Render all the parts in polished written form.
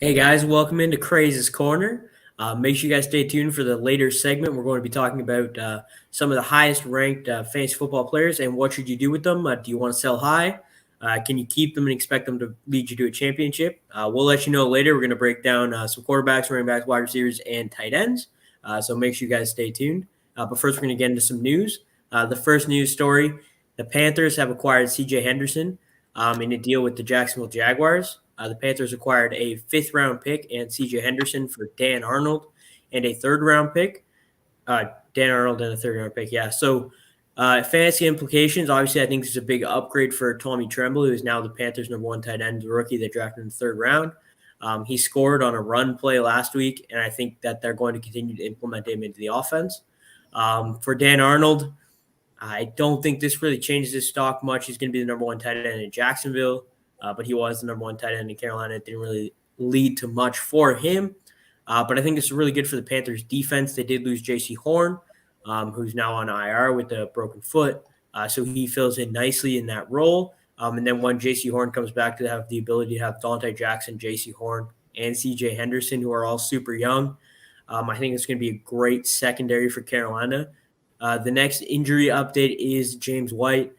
Hey guys, welcome into Craze's Corner. Make sure you guys stay tuned for the later segment. We're going to be talking about some of the highest ranked fantasy football players and what should you do with them. Do you want to sell high? Can you keep them and expect them to lead you to a championship? We'll let you know later. We're going to break down some quarterbacks, running backs, wide receivers, and tight ends. So make sure you guys stay tuned. But first, we're going to get into some news. The first news story: the Panthers have acquired C.J. Henderson in a deal with the Jacksonville Jaguars. The Panthers acquired a fifth-round pick and C.J. Henderson for Dan Arnold and a third-round pick. Dan Arnold and a third-round pick, yeah. So fantasy implications, obviously I think this is a big upgrade for Tommy Tremble, who is now the Panthers' number one tight end, the rookie they drafted in the third round. He scored on a run play last week, and I think that they're going to continue to implement him into the offense. For Dan Arnold, I don't think this really changes his stock much. He's going to be the number one tight end in Jacksonville, but he was the number one tight end in Carolina. It didn't really lead to much for him. But I think this is really good for the Panthers defense. They did lose J.C. Horn, who's now on IR with a broken foot. So he fills in nicely in that role. And then when J.C. Horn comes back, to have the ability to have Dante Jackson, J.C. Horn, and C.J. Henderson, who are all super young. I think it's going to be a great secondary for Carolina. The next injury update is James White.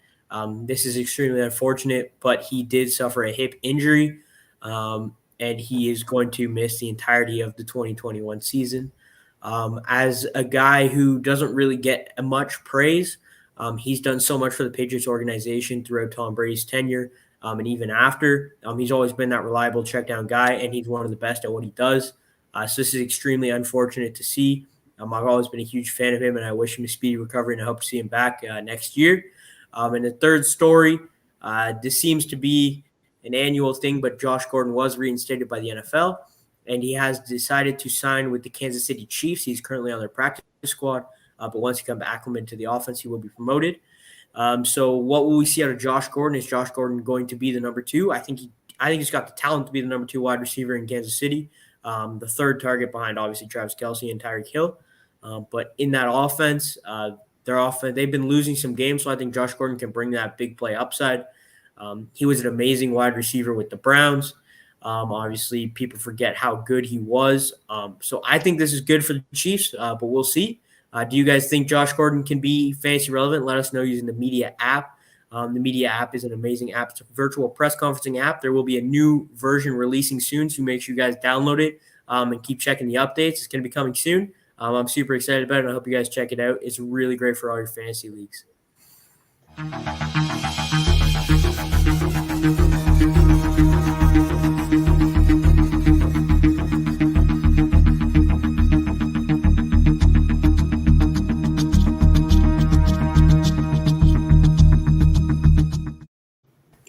This is extremely unfortunate, but he did suffer a hip injury, and he is going to miss the entirety of the 2021 season. As a guy who doesn't really get much praise, he's done so much for the Patriots organization throughout Tom Brady's tenure, and even after. He's always been that reliable check-down guy, and he's one of the best at what he does. So this is extremely unfortunate to see. I've always been a huge fan of him, and I wish him a speedy recovery, and I hope to see him back next year. And the third story, this seems to be an annual thing, but Josh Gordon was reinstated by the NFL, and he has decided to sign with the Kansas City Chiefs. He's currently on their practice squad, but once he comes acclimated to the offense, he will be promoted. So what will we see out of Josh Gordon? Is Josh Gordon going to be the number two? I think he's got the talent to be the number two wide receiver in Kansas City. The third target behind, obviously, Travis Kelce and Tyreek Hill. But in that offense, they've been losing some games, so I think Josh Gordon can bring that big play upside. He was an amazing wide receiver with the Browns. Obviously, people forget how good he was. So I think this is good for the Chiefs, but we'll see. Do you guys think Josh Gordon can be fantasy relevant? Let us know using the Media app. The Media app is an amazing app. It's a virtual press conferencing app. There will be a new version releasing soon, so make sure you guys download it and keep checking the updates. It's going to be coming soon. I'm super excited about it, and I hope you guys check it out. It's really great for all your fantasy leagues.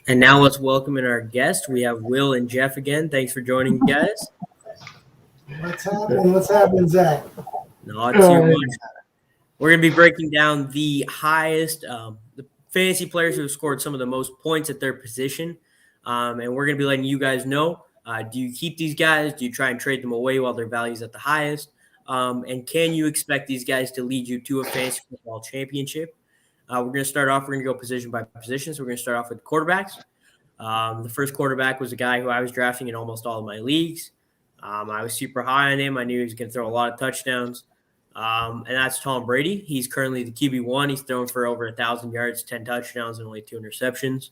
And now let's welcome in our guest. We have Will and Jeff again. Thanks for joining, guys. What's happening? What's happening, Zach? Not too much. We're going to be breaking down the highest, the fantasy players who have scored some of the most points at their position. And we're going to be letting you guys know, do you keep these guys? Do you try and trade them away while their value is at the highest? And can you expect these guys to lead you to a fantasy football championship? We're going to start off. We're going to go position by position. So we're going to start off with quarterbacks. The first quarterback was a guy who I was drafting in almost all of my leagues. I was super high on him. I knew he was going to throw a lot of touchdowns. And that's Tom Brady. He's currently the QB1. He's thrown for over 1,000 yards, 10 touchdowns, and only 2 interceptions.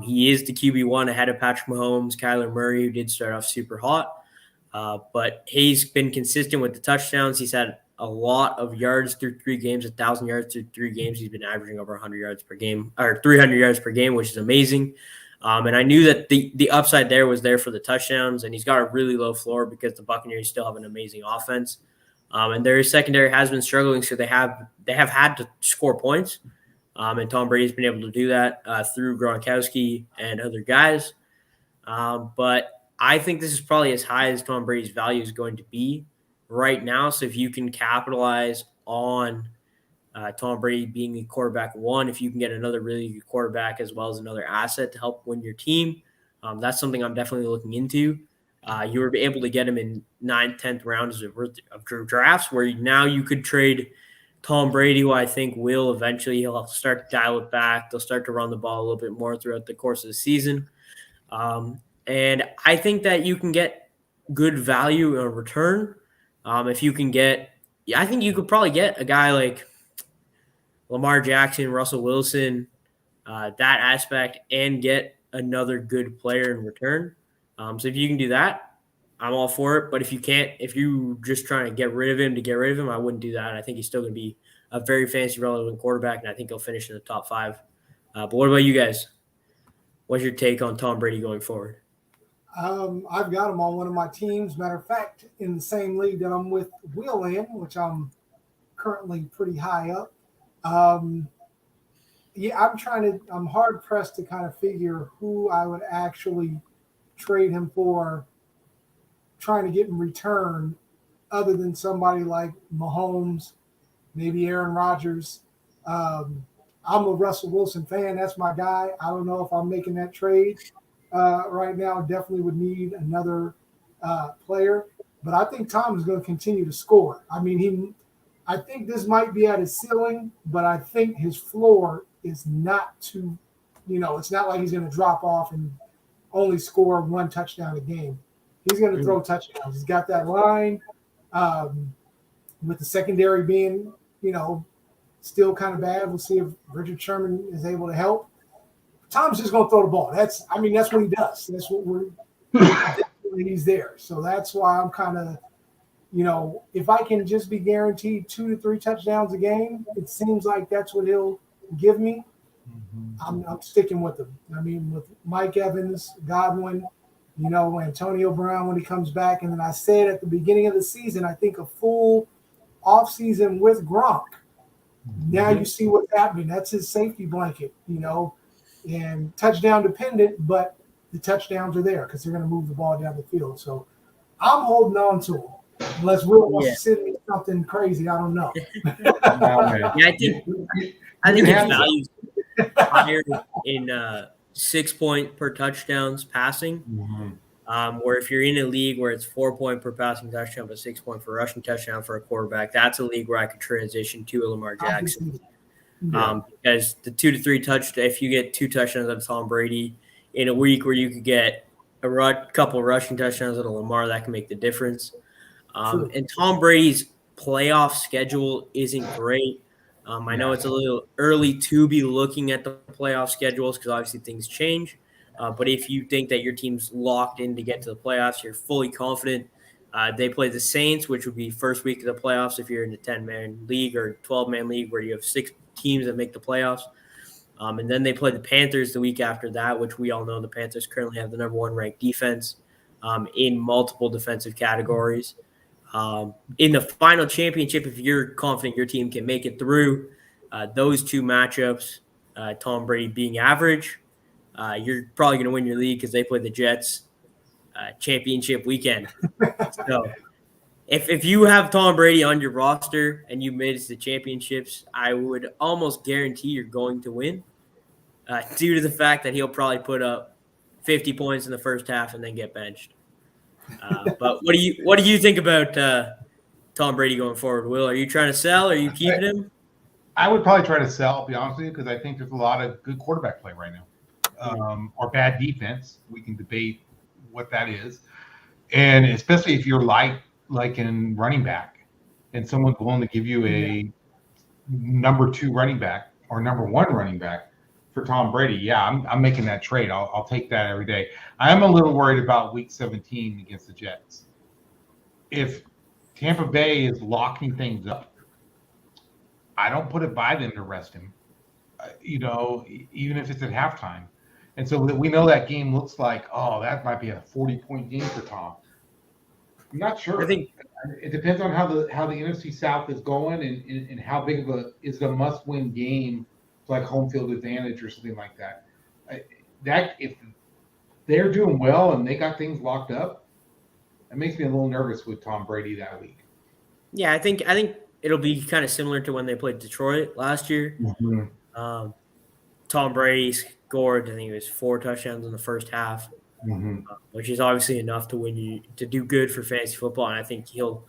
He is the QB1 ahead of Patrick Mahomes, Kyler Murray, who did start off super hot. But he's been consistent with the touchdowns. He's had a lot of yards through 3 games, 1,000 yards through 3 games. He's been averaging over 100 yards per game, or 300 yards per game, which is amazing. And I knew that the upside there was there for the touchdowns, and he's got a really low floor because the Buccaneers still have an amazing offense. And their secondary has been struggling, so they have had to score points. And Tom Brady's been able to do that through Gronkowski and other guys. But I think this is probably as high as Tom Brady's value is going to be right now. So if you can capitalize on Tom Brady being the quarterback one, if you can get another really good quarterback as well as another asset to help win your team, that's something I'm definitely looking into. You were able to get him in 9th, 10th rounds of drafts where now you could trade Tom Brady, who I think will eventually he'll start to dial it back. They'll start to run the ball a little bit more throughout the course of the season. And I think that you can get good value in return. If you can get, I think you could probably get a guy like Lamar Jackson, Russell Wilson, that aspect, and get another good player in return. So if you can do that, I'm all for it. But if you can't, if you just trying to get rid of him to get rid of him, I wouldn't do that. I think he's still going to be a very fantasy relevant quarterback, and I think he'll finish in the top 5. But what about you guys? What's your take on Tom Brady going forward? I've got him on one of my teams. Matter of fact, in the same league that I'm with Will in, which I'm currently pretty high up. Yeah, I'm hard pressed to kind of figure who I would actually trade him for, trying to get in return, other than somebody like Mahomes, maybe Aaron Rodgers. I'm a Russell Wilson fan. That's my guy. I don't know if I'm making that trade right now. Definitely would need another player. But I think Tom is going to continue to score. I mean, I think this might be at his ceiling, but I think his floor is not too, it's not like he's going to drop off and only score 1 touchdown a game. He's going to throw touchdowns. He's got that line with the secondary being, still kind of bad. We'll see if Richard Sherman is able to help. Tom's just going to throw the ball. That's what he does. That's what he's there. So that's why I'm kind of, if I can just be guaranteed 2 to 3 touchdowns a game, it seems like that's what he'll give me. I'm sticking with him. I mean, with Mike Evans, Godwin, Antonio Brown when he comes back. And then I said at the beginning of the season, I think a full offseason with Gronk. Now you see what's happening. That's his safety blanket, and touchdown dependent, but the touchdowns are there because they're going to move the ball down the field. So I'm holding on to him. Unless Will wants to send me something crazy, I don't know. I think his value's higher in 6 point per touchdowns passing. Where if you're in a league where it's 4 point per passing touchdown, but 6 point for rushing touchdown for a quarterback, that's a league where I could transition to a Lamar Jackson. Because the 2 to 3 touchdowns, if you get 2 touchdowns on Tom Brady in a week where you could get a couple of rushing touchdowns on a Lamar, that can make the difference. And Tom Brady's playoff schedule isn't great. I know it's a little early to be looking at the playoff schedules because obviously things change. But if you think that your team's locked in to get to the playoffs, you're fully confident. They play the Saints, which would be first week of the playoffs if you're in a 10-man league or 12-man league where you have 6 teams that make the playoffs. And then they play the Panthers the week after that, which we all know the Panthers currently have the number 1 ranked defense in multiple defensive categories. In the final championship, if you're confident your team can make it through those 2 matchups, Tom Brady being average, you're probably going to win your league because they play the Jets championship weekend. So if you have Tom Brady on your roster and you made it to the championships, I would almost guarantee you're going to win due to the fact that he'll probably put up 50 points in the first half and then get benched. But what do you think about Tom Brady going forward, Will? Are you trying to sell? Are you keeping him? I would probably try to sell, to be honest with you, because I think there's a lot of good quarterback play right now. Or bad defense. We can debate what that is. And especially if you're like in running back and someone's willing to give you a number 2 running back or number 1 running back for Tom Brady, I'm making that trade. I'll take that every day. I am a little worried about week 17 against the Jets. If Tampa Bay is locking things up, I don't put it by them to rest him, even if it's at halftime. And so we know that game looks like, that might be a 40-point game for Tom. I'm not sure. I think it depends on how the NFC South is going and how big of is it a must-win game, like home field advantage or something like that. If they're doing well and they got things locked up, it makes me a little nervous with Tom Brady that week. Yeah, I think it'll be kind of similar to when they played Detroit last year. Tom Brady scored, I think it was 4 touchdowns in the first half, which is obviously enough to do good for fantasy football. And I think he'll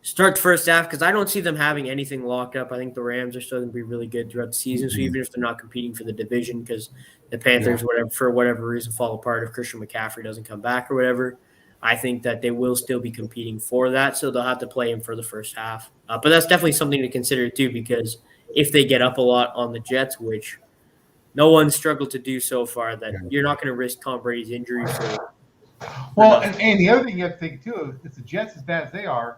start the first half because I don't see them having anything locked up. I think the Rams are still going to be really good throughout the season. So even if they're not competing for the division because the Panthers, for whatever reason, fall apart if Christian McCaffrey doesn't come back or whatever, I think that they will still be competing for that, so they'll have to play him for the first half. But that's definitely something to consider too, because if they get up a lot on the Jets, which no one's struggled to do so far, that you're not going to risk Tom Brady's injury for well, and the other thing you have to think too is the Jets, as bad as they are,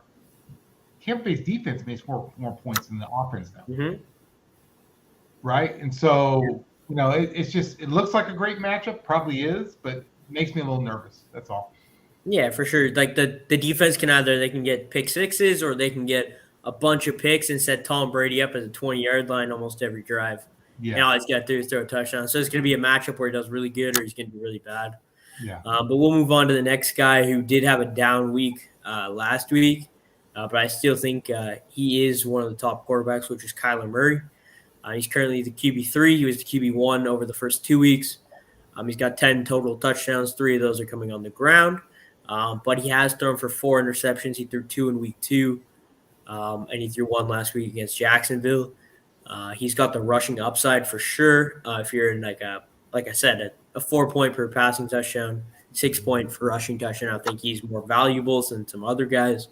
Tampa Bay's defense makes more points than the offense now, Mm-hmm. right? And so it looks like a great matchup, probably is, but it makes me a little nervous. That's all. Yeah, for sure. Like the defense they can get pick sixes or they can get a bunch of picks and set Tom Brady up at the 20-yard line almost every drive. Yeah. And all he's got to do is throw a touchdown. So it's going to be a matchup where he does really good or he's going to be really bad. Yeah. But we'll move on to the next guy who did have a down week last week. But I still think he is one of the top quarterbacks, which is Kyler Murray. He's currently the QB3. He was the QB1 over the first 2 weeks. He's got 10 total touchdowns. 3 of those are coming on the ground. But he has thrown for 4 interceptions. He threw 2 in week 2, and he threw 1 last week against Jacksonville. He's got the rushing upside for sure. If you're in like I said, a 4-point per passing touchdown, 6-point for rushing touchdown, I think he's more valuable than some other guys.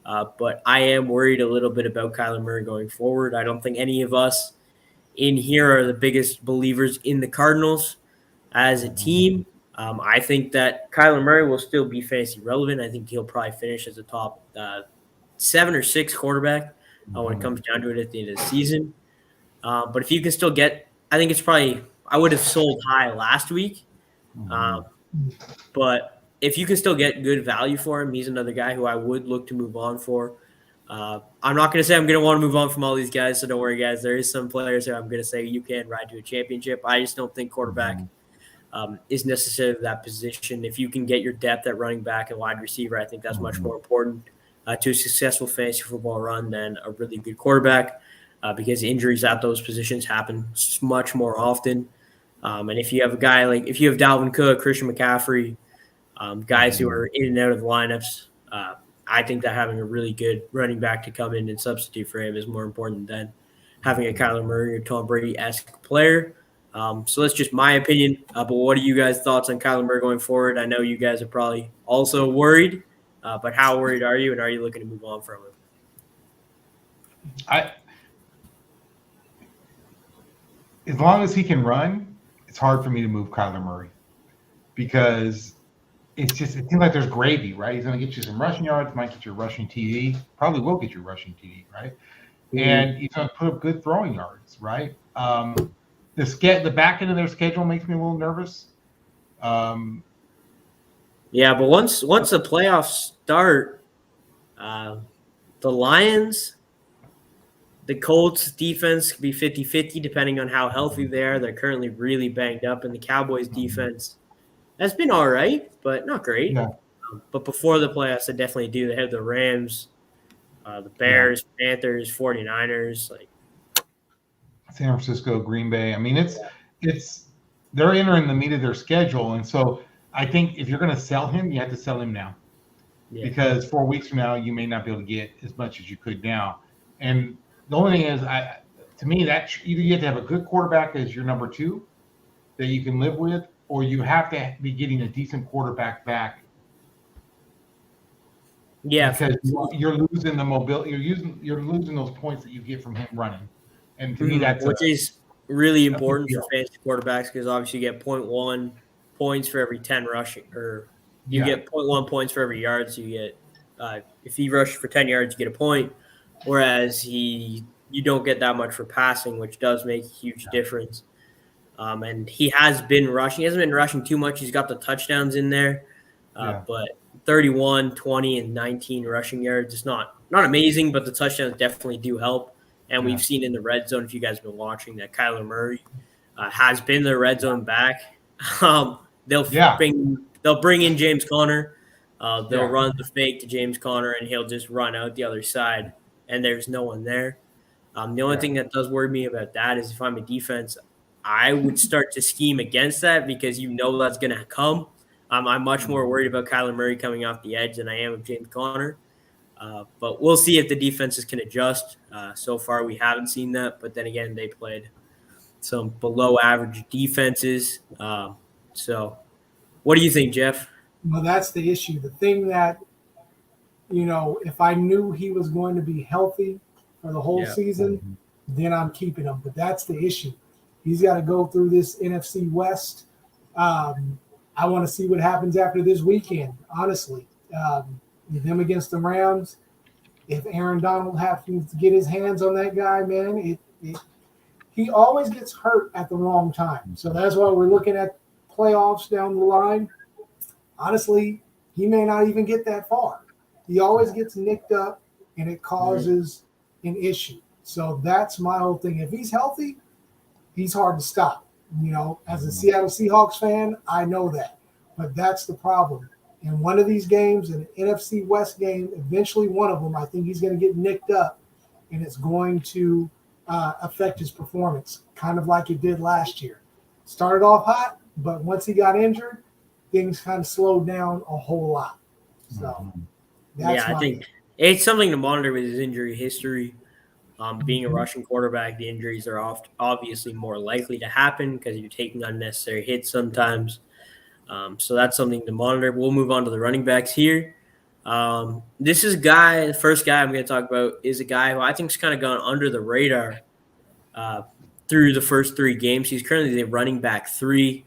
But I am worried a little bit about Kyler Murray going forward. I don't think any of us in here are the biggest believers in the Cardinals as a team. I think that Kyler Murray will still be fantasy relevant. I think he'll probably finish as a top 7 or 6 quarterback when it comes down to it at the end of the season. But if you can still I think it's probably – I would have sold high last week. But if you can still get good value for him, he's another guy who I would look to move on for. I'm not going to say I'm going to want to move on from all these guys, so don't worry, guys. There is some players that I'm going to say you can ride to a championship. I just don't think quarterback is necessarily that position. If you can get your depth at running back and wide receiver, I think that's much more important to a successful fantasy football run than a really good quarterback because injuries at those positions happen much more often. And if you have a guy if you have Dalvin Cook, Christian McCaffrey, guys who are in and out of the lineups, I think that having a really good running back to come in and substitute for him is more important than having a Kyler Murray or Tom Brady-esque player. So that's just my opinion. But what are you guys' thoughts on Kyler Murray going forward? I know you guys are probably also worried, but how worried are you, and are you looking to move on from him? As long as he can run, it's hard for me to move Kyler Murray because it seems like there's gravy, right? He's going to get you some rushing yards, might get you a rushing TD, probably will get you a rushing TD, right? Mm-hmm. And he's going to put up good throwing yards, right? The back end of their schedule makes me a little nervous. Yeah, but once the playoffs start, the Lions, the Colts defense could be 50-50 depending on how healthy they are. They're currently really banged up, and the Cowboys defense has been all right, but not great. Yeah. But before the playoffs, I definitely do. They have the Rams, the Bears, Panthers, 49ers, San Francisco, Green Bay. I mean, it's they're entering the meat of their schedule, and so I think if you're going to sell him, you have to sell him now, because 4 weeks from now you may not be able to get as much as you could now. And the only thing is, to me, that either you have to have a good quarterback as your number 2 that you can live with, or you have to be getting a decent quarterback back. Yeah, because you're losing the mobility. You're losing those points that you get from him running. And to me, that's which is really important for fantasy quarterbacks because obviously you get 0.1 points for every 10 rushing, or you get 0.1 points for every yard. So you get if he rushes for 10 yards, you get a point, whereas you don't get that much for passing, which does make a huge difference. And he has been rushing. He hasn't been rushing too much. He's got the touchdowns in there, but 31, 20, and 19 rushing yards. It's not amazing, but the touchdowns definitely do help. And we've seen in the red zone, if you guys have been watching, that Kyler Murray has been the red zone back. They'll bring in James Conner. They'll run the fake to James Conner, and he'll just run out the other side, and there's no one there. The only thing that does worry me about that is if I'm a defense, I would start to scheme against that because that's going to come. I'm much more worried about Kyler Murray coming off the edge than I am of James Conner. But we'll see if the defenses can adjust. So far, we haven't seen that. But then again, they played some below-average defenses. So what do you think, Jeff? Well, that's the issue. The thing that, if I knew he was going to be healthy for the whole Yeah. season, then I'm keeping him. But that's the issue. He's got to go through this NFC West. I want to see what happens after this weekend, honestly. Them against the Rams. If Aaron Donald happens to get his hands on that guy, man, he always gets hurt at the wrong time. So that's why we're looking at playoffs down the line. Honestly, he may not even get that far. He always gets nicked up, and it causes an issue. So that's my whole thing. If he's healthy, he's hard to stop. As a Seattle Seahawks fan, I know that. But that's the problem. In one of these games, an NFC West game, eventually one of them, I think he's going to get nicked up, and it's going to affect his performance, kind of like it did last year. Started off hot, but once he got injured, things kind of slowed down a whole lot. So that's I think it's something to monitor with his injury history. Being a Russian quarterback, the injuries are obviously more likely to happen because you're taking unnecessary hits sometimes. So that's something to monitor. We'll move on to the running backs here. This is the first guy I'm going to talk about is a guy who I think's kind of gone under the radar through the first 3 games. He's currently the running back 3.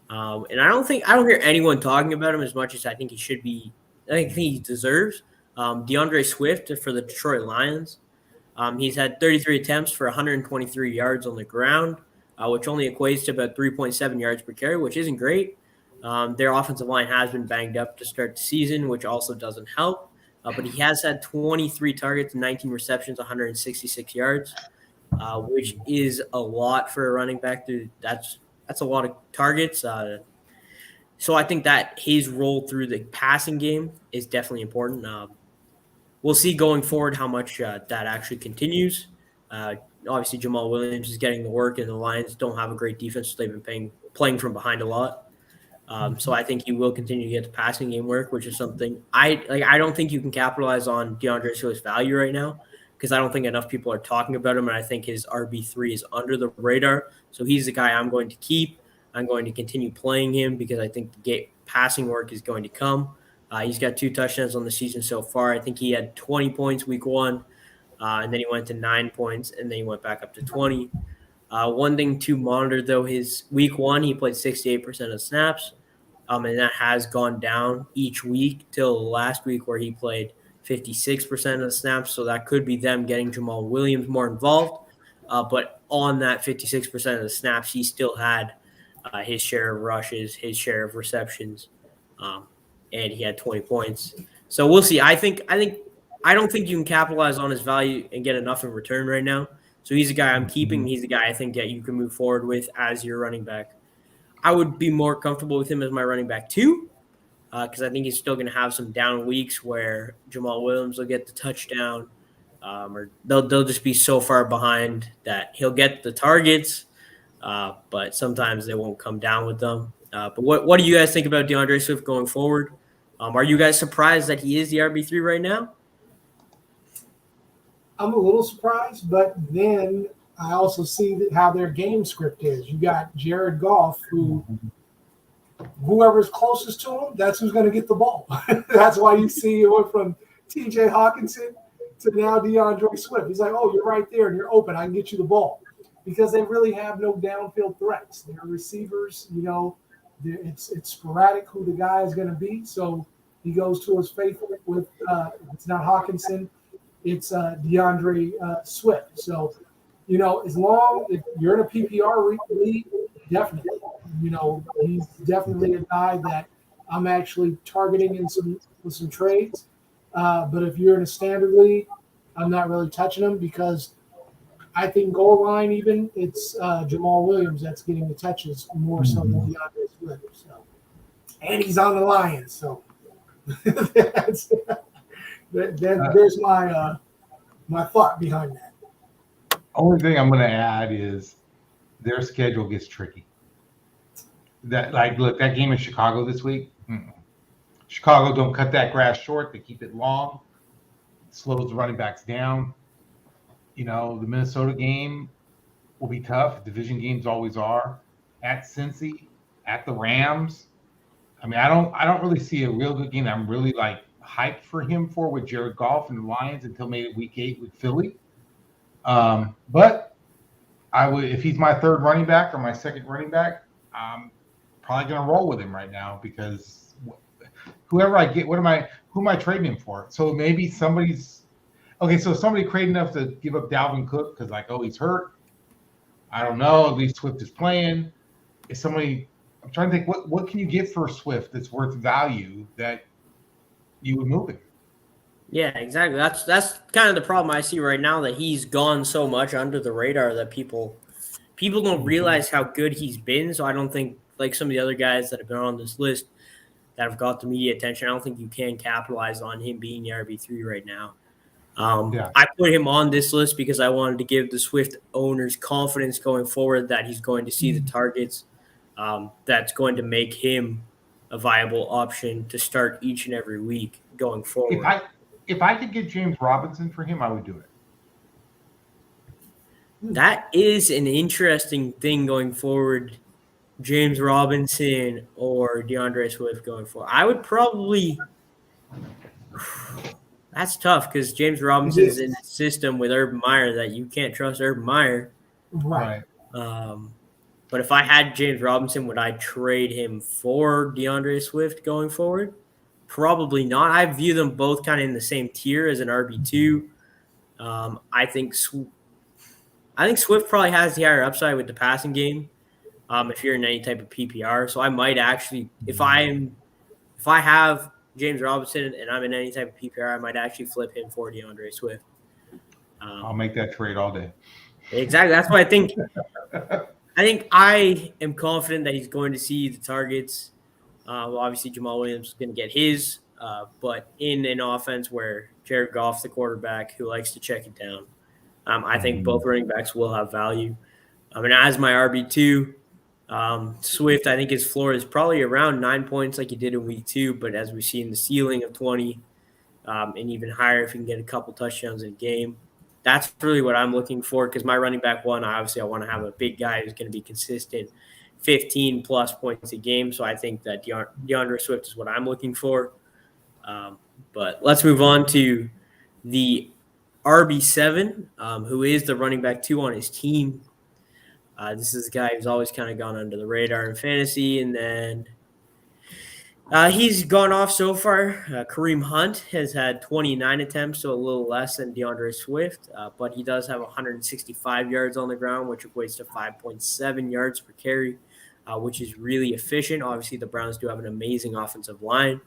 And I don't hear anyone talking about him as much as I think he should be. I think he deserves. DeAndre Swift for the Detroit Lions. He's had 33 attempts for 123 yards on the ground, which only equates to about 3.7 yards per carry, which isn't great. Their offensive line has been banged up to start the season, which also doesn't help. But he has had 23 targets, 19 receptions, 166 yards, which is a lot for a running back. That's a lot of targets. So I think that his role through the passing game is definitely important. We'll see going forward how much that actually continues. Obviously, Jamal Williams is getting the work, and the Lions don't have a great defense. So they've been playing from behind a lot. So I think he will continue to get the passing game work, which is something I don't think you can capitalize on DeAndre Swift's value right now because I don't think enough people are talking about him, and I think his RB3 is under the radar. So he's the guy I'm going to keep. I'm going to continue playing him because I think the passing work is going to come. He's got 2 touchdowns on the season so far. I think he had 20 points week 1, and then he went to 9 points, and then he went back up to 20. One thing to monitor, though, his week 1, he played 68% of snaps, and that has gone down each week till last week where he played 56% of the snaps. So that could be them getting Jamal Williams more involved. But on that 56% of the snaps, he still had his share of rushes, his share of receptions, and he had 20 points. So we'll see. I don't think you can capitalize on his value and get enough in return right now. So he's a guy I'm keeping. He's a guy I think that you can move forward with as your running back. I would be more comfortable with him as my running back 2 because I think he's still going to have some down weeks where Jamal Williams will get the touchdown or they'll just be so far behind that he'll get the targets, but sometimes they won't come down with them. But what do you guys think about DeAndre Swift going forward? Are you guys surprised that he is the RB3 right now? I'm a little surprised, but then I also see how their game script is. You got Jared Goff, whoever's closest to him, that's who's going to get the ball. That's why you see it went from TJ Hawkinson to now DeAndre Swift. He's like, oh, you're right there and you're open. I can get you the ball. Because they really have no downfield threats. They're receivers, it's sporadic who the guy is going to be. So he goes to his faithful with, it's not Hawkinson, it's DeAndre Swift. So, as long as you're in a PPR league, definitely, he's definitely a guy that I'm actually targeting with some trades. But if you're in a standard league, I'm not really touching him because I think goal line even it's Jamal Williams that's getting the touches more so than DeAndre Swift. So, and he's on the Lions, so there's my thought behind that. Only thing I'm going to add is their schedule gets tricky. Look, that game in Chicago this week. Chicago don't cut that grass short; they keep it long. It slows the running backs down. The Minnesota game will be tough. Division games always are. At Cincy, at the Rams, I mean, I don't really see a real good game that I'm really like hyped for him for with Jared Goff and the Lions until maybe week 8 with Philly. But I would, if he's my third running back or my second running back, I'm probably going to roll with him right now because whoever I get, who am I trading him for? So maybe somebody's okay. So somebody crazy enough to give up Dalvin Cook because like, oh, he's hurt. I don't know. At least Swift is playing. Is somebody? I'm trying to think. What can you get for Swift that's worth value that you would move him? Yeah, exactly. That's kind of the problem I see right now, that he's gone so much under the radar that people don't realize how good he's been. So I don't think, like some of the other guys that have been on this list that have got the media attention, I don't think you can capitalize on him being the RB3 right now. I put him on this list because I wanted to give the Swift owners confidence going forward that he's going to see the targets. That's going to make him a viable option to start each and every week going forward. If I could get James Robinson for him, I would do it. That is an interesting thing going forward. James Robinson or DeAndre Swift going forward. I would probably. That's tough because James Robinson is in a system with Urban Meyer that you can't trust Urban Meyer. Right. But if I had James Robinson, would I trade him for DeAndre Swift going forward? Probably not. I view them both kind of in the same tier as an RB2. I think Swift probably has the higher upside with the passing game. If you're in any type of PPR, so I might actually, if I have James Robinson and I'm in any type of PPR, I might actually flip him for DeAndre Swift. I'll make that trade all day. Exactly. That's why I think I am confident that he's going to see the targets. Obviously, Jamal Williams is going to get his, but in an offense where Jared Goff's the quarterback who likes to check it down, I think both running backs will have value. As my RB2, Swift, I think his floor is probably around 9 points like he did in week 2, but as we've seen, the ceiling of 20 and even higher if he can get a couple touchdowns in a game. That's really what I'm looking for because my running back one, I want to have a big guy who's going to be consistent, 15-plus points a game. So I think that DeAndre Swift is what I'm looking for. But let's move on to the RB7, who is the running back 2 on his team. This is a guy who's always kind of gone under the radar in fantasy, and then he's gone off so far. Kareem Hunt has had 29 attempts, so a little less than DeAndre Swift, but he does have 165 yards on the ground, which equates to 5.7 yards per carry, which is really efficient. Obviously, the Browns do have an amazing offensive line.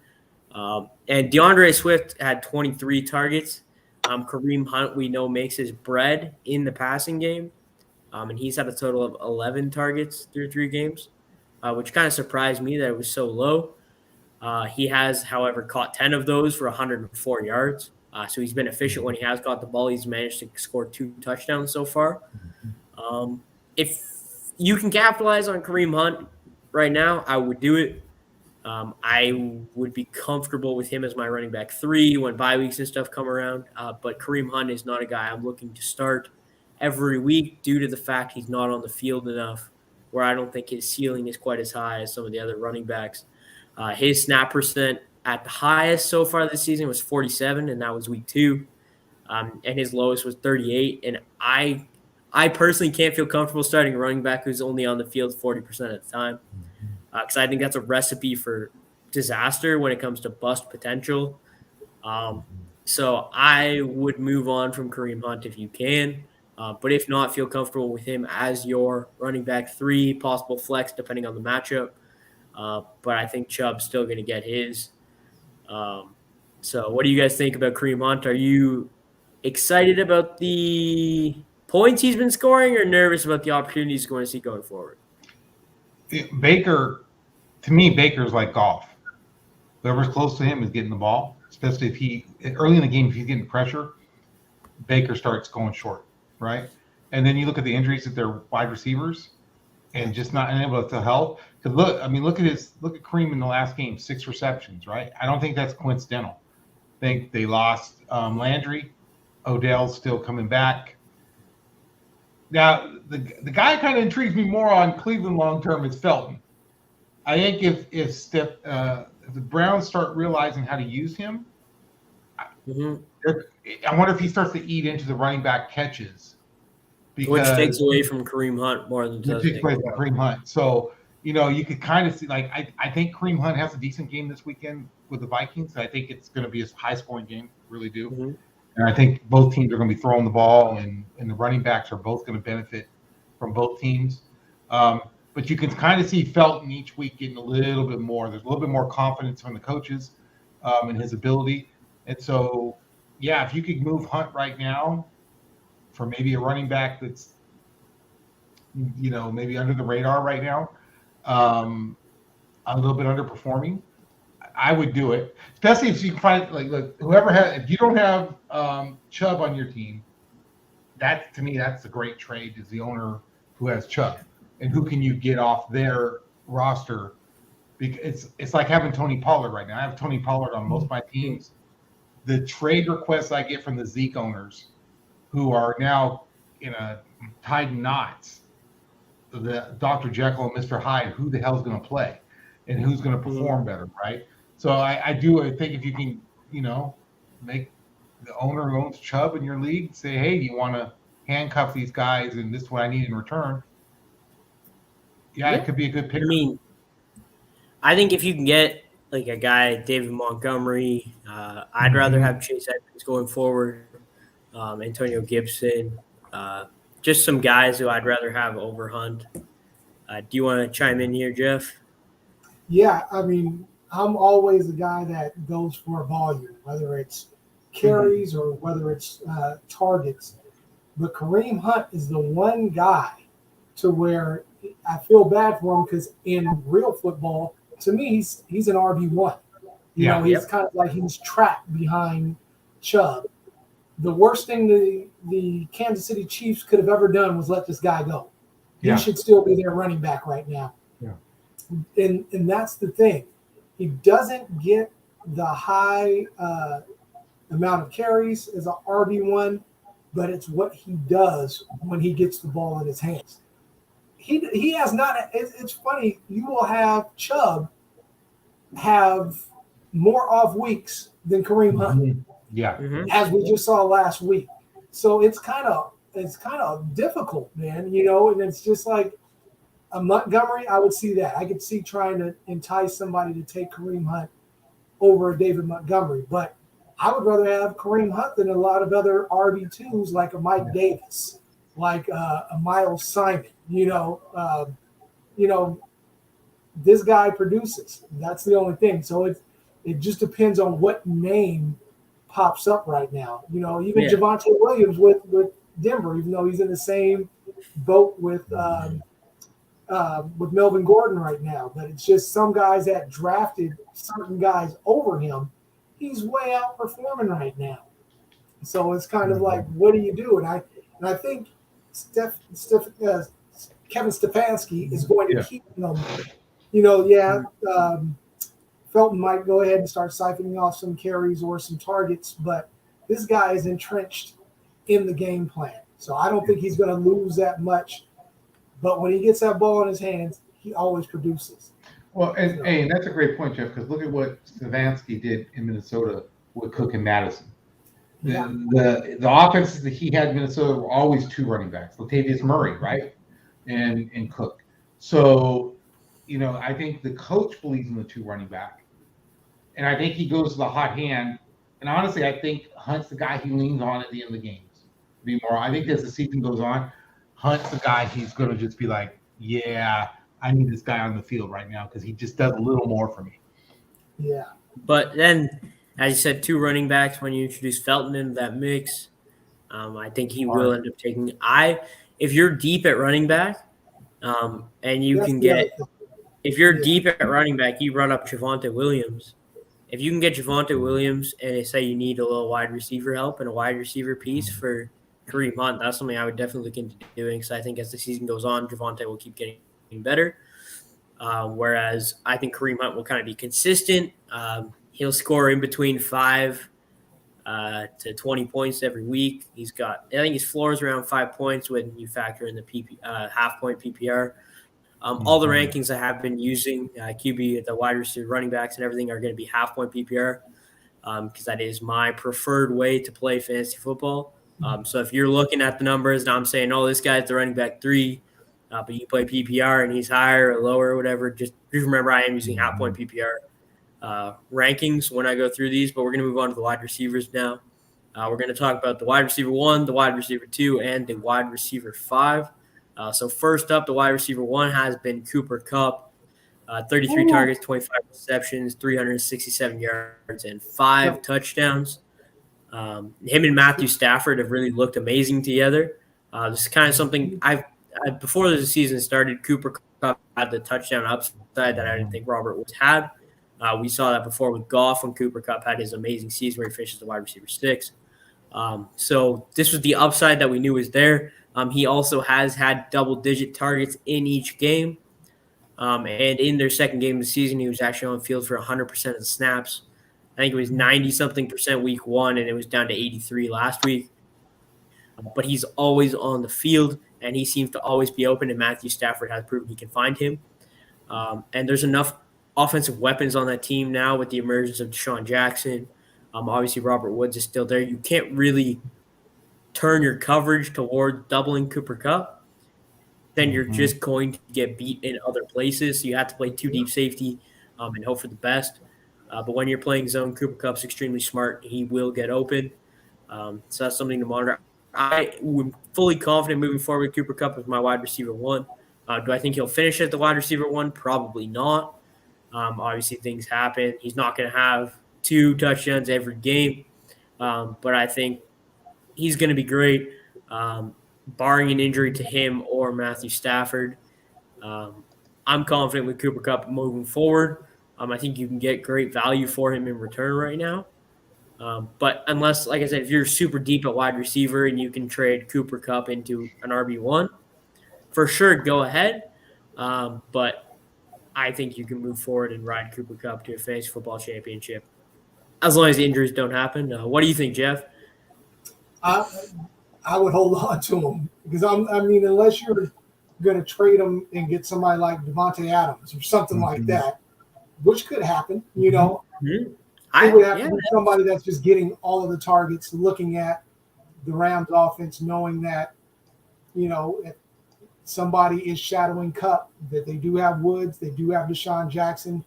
And DeAndre Swift had 23 targets. Kareem Hunt, we know, makes his bread in the passing game. And he's had a total of 11 targets through 3 games, which kind of surprised me that it was so low. He has, however, caught 10 of those for 104 yards. So he's been efficient when he has got the ball. He's managed to score 2 touchdowns so far. If you can capitalize on Kareem Hunt right now, I would do it. I would be comfortable with him as my running back 3 when bye weeks and stuff come around. But Kareem Hunt is not a guy I'm looking to start every week due to the fact he's not on the field enough, where I don't think his ceiling is quite as high as some of the other running backs. His snap percent at the highest so far this season was 47, and that was week 2. And his lowest was 38. And I personally can't feel comfortable starting a running back who's only on the field 40% of the time, because I think that's a recipe for disaster when it comes to bust potential. So I would move on from Kareem Hunt if you can. But if not, feel comfortable with him as your running back 3, possible flex depending on the matchup. But I think Chubb's still going to get his. So what do you guys think about Kareem Hunt? Are you excited about the points he's been scoring or nervous about the opportunities he's going to see going forward? Baker, to me, Baker's like golf. Whoever's close to him is getting the ball, especially if he early in the game, if he's getting pressure, Baker starts going short. Right, and then you look at the injuries at their wide receivers, and just not able to help. Because look at Kareem in the last game, 6 receptions. Right, I don't think that's coincidental. I think they lost Landry. Odell's still coming back. Now the guy kind of intrigues me more on Cleveland long term is Felton. I think if the Browns start realizing how to use him, Mm-hmm. I wonder if he starts to eat into the running back catches Which takes because away from Kareem Hunt more than it does takes Nick place by Chubb. Kareem Hunt. So you could kind of see like I think Kareem Hunt has a decent game this weekend with the Vikings. I think it's going to be a high scoring game, really do. Mm-hmm. And I think both teams are going to be throwing the ball, and the running backs are both going to benefit from both teams. Um, but you can kind of see Felton each week getting a little bit more. There's a little bit more confidence from the coaches in his ability. And so, yeah, if you could move Hunt right now for maybe a running back that's, maybe under the radar right now, um, a little bit underperforming, I would do it, especially if you can find like look whoever has. If you don't have Chubb on your team, that to me that's a great trade. Is the owner who has Chubb and who can you get off their roster? Because it's like having Tony Pollard right now. I have Tony Pollard on most of my teams. The trade requests I get from the Zeke owners, who are now in a tied knots, the Dr. Jekyll and Mr. Hyde, who the hell's going to play and who's going to perform better, right? So I think if you can, make the owner who owns Chubb in your league say, hey, do you want to handcuff these guys and this is what I need in return? Yeah, it could be a good pick. I mean, I think if you can get like a guy, David Montgomery, I'd rather have Chase Edmonds going forward, Antonio Gibson, just some guys who I'd rather have over Hunt. Do you want to chime in here, Jeff? Yeah, I mean, I'm always the guy that goes for volume, whether it's carries or whether it's targets. But Kareem Hunt is the one guy to where I feel bad for him because in real football, to me, he's an RB1. He's kind of like he's trapped behind Chubb. The worst thing the Kansas City Chiefs could have ever done was let this guy go. He should still be their running back right now. Yeah. And that's the thing. He doesn't get the high amount of carries as an RB1, but it's what he does when he gets the ball in his hands. He has not. It's funny. You will have Chubb have more off weeks than Kareem Hunt. Yeah, as we just saw last week. So it's kind of difficult, man. And it's just like a Montgomery. I would see that. I could see trying to entice somebody to take Kareem Hunt over a David Montgomery, but I would rather have Kareem Hunt than a lot of other RB2s like a Mike Davis, like a Miles Simon. This guy produces. That's the only thing. So it just depends on what name pops up right now. Even Javonte Williams with Denver, even though he's in the same boat with Melvin Gordon right now. But it's just some guys that drafted certain guys over him. He's way outperforming right now. So it's kind of like, what do you do? And I think Kevin Stefanski is going to keep them. Felton might go ahead and start siphoning off some carries or some targets, but this guy is entrenched in the game plan. So I don't think he's going to lose that much. But when he gets that ball in his hands, he always produces. Well, and that's a great point, Jeff, because look at what Stefanski did in Minnesota with Cook and Madison. The offenses that he had in Minnesota were always two running backs, Latavius Murray, right, and Cook. So, I think the coach believes in the two running back, and I think he goes to the hot hand. And honestly, I think Hunt's the guy he leans on at the end of the games. I think as the season goes on, Hunt's the guy he's going to just be like, yeah, I need this guy on the field right now because he just does a little more for me. Yeah. But then, as you said, two running backs, when you introduce Felton into that mix, I think he will end up taking – if you're deep at running back and you can get – if you're deep at running back, you run up Javonte Williams. If you can get Javonte Williams and say you need a little wide receiver help and a wide receiver piece for Kareem Hunt, that's something I would definitely look into doing because I think as the season goes on, Javonte will keep getting better. Whereas I think Kareem Hunt will kind of be consistent. He'll score in between 5 to 20 points every week. I think his floor is around 5 points when you factor in the half-point PPR. All the rankings I have been using, QB, the wide receiver, running backs, and everything are going to be half-point PPR because that is my preferred way to play fantasy football. So if you're looking at the numbers and I'm saying, oh, this guy's the running back 3, but you play PPR and he's higher or lower or whatever, just remember I am using half-point PPR rankings when I go through these. But we're going to move on to the wide receivers now. We're going to talk about the wide receiver 1, the wide receiver 2, and the wide receiver 5. So first up, the wide receiver 1 has been Cooper Kupp. 33 targets, 25 receptions, 367 yards, and 5 touchdowns. Him and Matthew Stafford have really looked amazing together. This is kind of something before the season started, Cooper Kupp had the touchdown upside that I didn't think Robert Woods had. We saw that before with Goff when Cooper Kupp had his amazing season where he finishes the wide receiver 6. So this was the upside that we knew was there. He also has had double-digit targets in each game. And in their second game of the season, he was actually on the field for 100% of the snaps. I think it was 90-something percent week 1, and it was down to 83 last week. But he's always on the field, and he seems to always be open, and Matthew Stafford has proven he can find him. And there's enough offensive weapons on that team now with the emergence of Deshaun Jackson. Obviously, Robert Woods is still there. You can't really turn your coverage toward doubling Cooper Kupp. Then you're just going to get beat in other places. So you have to play 2 deep safety and hope for the best. But when you're playing zone, Cooper Kupp's extremely smart. He will get open. So that's something to monitor. I am fully confident moving forward with Cooper Kupp as my wide receiver 1. Do I think he'll finish at the wide receiver 1? Probably not. Obviously, things happen. He's not going to have 2 touchdowns every game. But I think he's going to be great. Barring an injury to him or Matthew Stafford. I'm confident with Cooper Kupp moving forward. I think you can get great value for him in return right now. But unless, like I said, if you're super deep at wide receiver and you can trade Cooper Kupp into an RB1, for sure, go ahead. But I think you can move forward and ride Cooper Kupp to a fantasy football championship as long as the injuries don't happen. What do you think, Jeff? I would hold on to him because unless you're going to trade him and get somebody like Devontae Adams or something like that, which could happen, it would have to be somebody that's just getting all of the targets, looking at the Rams offense, knowing that, if somebody is shadowing Kupp, that they do have Woods, they do have Deshaun Jackson,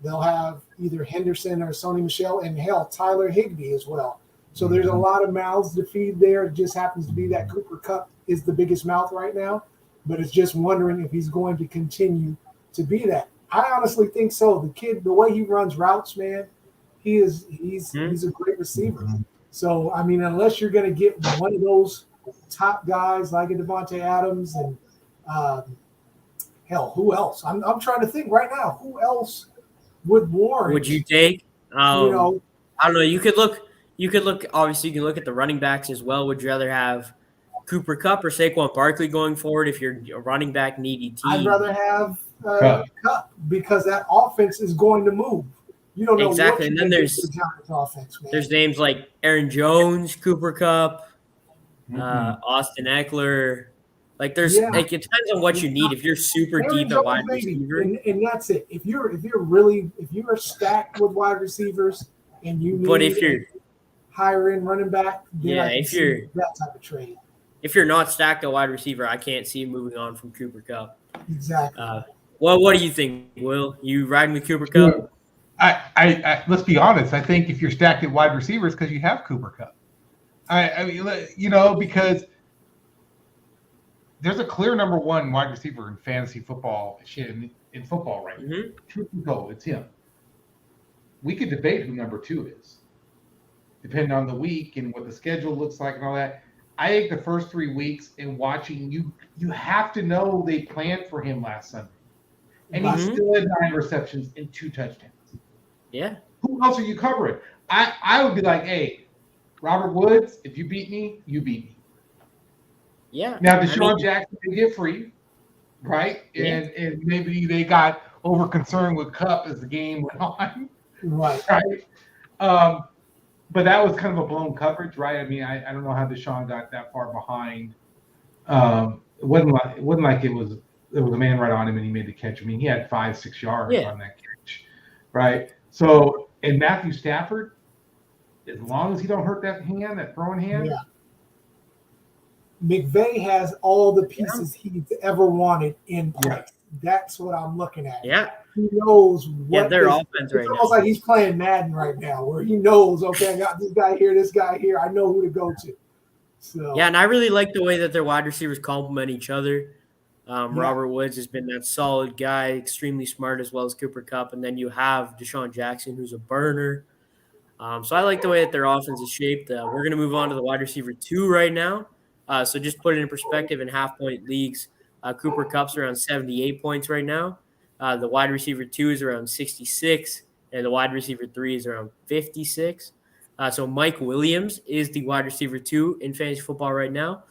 they'll have either Henderson or Sony Michel, and hell, Tyler Higbee as well. So there's a lot of mouths to feed there. It just happens to be that Cooper Kupp is the biggest mouth right now, but it's just wondering if he's going to continue to be that. I honestly think so. The kid, the way he runs routes, man, he's a great receiver. So, unless you're going to get one of those top guys like a Devontae Adams and hell, who else? I'm trying to think right now. Who else would warrant? Would you take? I don't know. You could look. Obviously, you can look at the running backs as well. Would you rather have Cooper Kupp or Saquon Barkley going forward if you're a running back needy team? I'd rather have Kupp because that offense is going to move. You don't know exactly. What and then there's offense, man. There's names like Aaron Jones, Cooper Kupp, Austin Eckler. Like it depends on what you need. If you're super Aaron deep Jones, at wide receiver, and that's it. If you're stacked with wide receivers and you need, but if you're higher end running back, then if you're that type of trade. If you're not stacked at wide receiver, I can't see moving on from Cooper Kupp. Exactly. What do you think, Will? You riding with Cooper Kupp? I let's be honest. I think if you're stacked at wide receivers because you have Cooper Kupp. Because there's a clear number 1 wide receiver in fantasy football in football right now. Truth be told, it's him. We could debate who number 2 is, depending on the week and what the schedule looks like and all that. I think the first 3 weeks in watching you have to know they planned for him last Sunday, and he still had 9 receptions and 2 touchdowns. Yeah. Who else are you covering? I would be like, hey, Robert Woods, if you beat me, you beat me. Yeah. Now, Deshaun Jackson they get free, right? Yeah. And maybe they got over concerned with Kupp as the game went on. Right. But that was kind of a blown coverage, right? I don't know how Deshaun got that far behind. It wasn't like it was there was a man right on him and he made the catch. I mean, he had 5-6 yards Yeah. on that catch, right? So, and Matthew Stafford, as long as he don't hurt that hand, that throwing hand. Yeah. McVay has all the pieces he's ever wanted in place. Yeah. That's what I'm looking at. Yeah. He knows what their offense right it's now. almost like he's playing Madden right now, where he knows, okay, I got this guy here, I know who to go to. So Yeah, and I really like the way that their wide receivers complement each other. Robert Woods has been that solid guy, extremely smart, as well as Cooper Kupp. And then you have Deshaun Jackson, who's a burner. So I like the way that their offense is shaped. We're going to move on to the wide receiver 2 right now. So just put it in perspective in half-point leagues. Cooper Kupp's around 78 points right now. The wide receiver 2 is around 66, and the wide receiver 3 is around 56. So Mike Williams is the wide receiver 2 in fantasy football right now.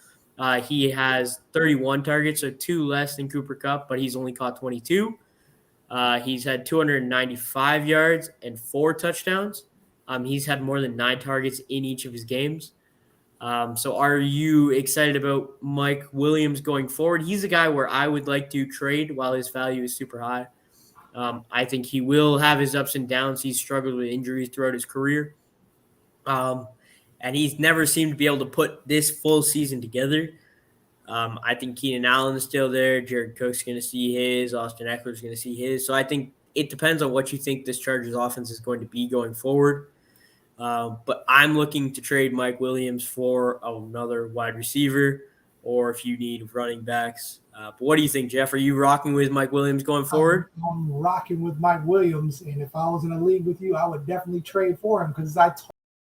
He has 31 targets, so 2 less than Cooper Kupp, but he's only caught 22. He's had 295 yards and 4 touchdowns. He's had more than 9 targets in each of his games. So are you excited about Mike Williams going forward? He's a guy where I would like to trade while his value is super high. I think he will have his ups and downs. He's struggled with injuries throughout his career. And he's never seemed to be able to put this full season together. I think Keenan Allen's still there. Jared Cook's going to see his. Austin Eckler's going to see his. So I think it depends on what you think this Chargers offense is going to be going forward. But I'm looking to trade Mike Williams for another wide receiver, or if you need running backs. But what do you think, Jeff? Are you rocking with Mike Williams going forward? I'm rocking with Mike Williams, and if I was in a league with you, I would definitely trade for him because I